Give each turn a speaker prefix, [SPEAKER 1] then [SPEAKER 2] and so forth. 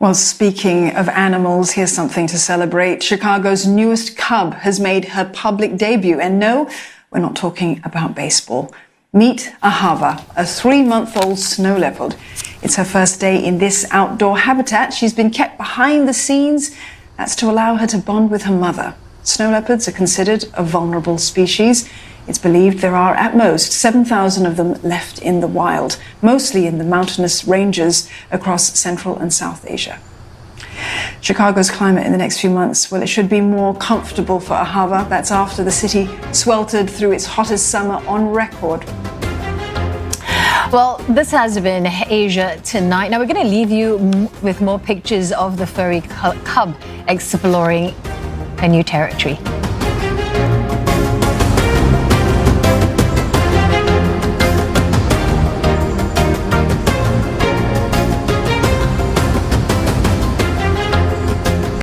[SPEAKER 1] Well, speaking of animals, here's something to celebrate. Chicago's newest cub has made her public debut. And no, we're not talking about baseball. Meet Ahava, a 3-month-old snow leopard. It's her first day in this outdoor habitat. She's been kept behind the scenes. That's to allow her to bond with her mother. Snow leopards are considered a vulnerable species. It's believed there are at most 7,000 of them left in the wild, mostly in the mountainous ranges across Central and South Asia. Chicago's climate in the next few months, well, it should be more comfortable for Ahava. That's after the city sweltered through its hottest summer on record.
[SPEAKER 2] Well, this has been Asia Tonight. Now, we're going to leave you with more pictures of the furry cub exploring a new territory.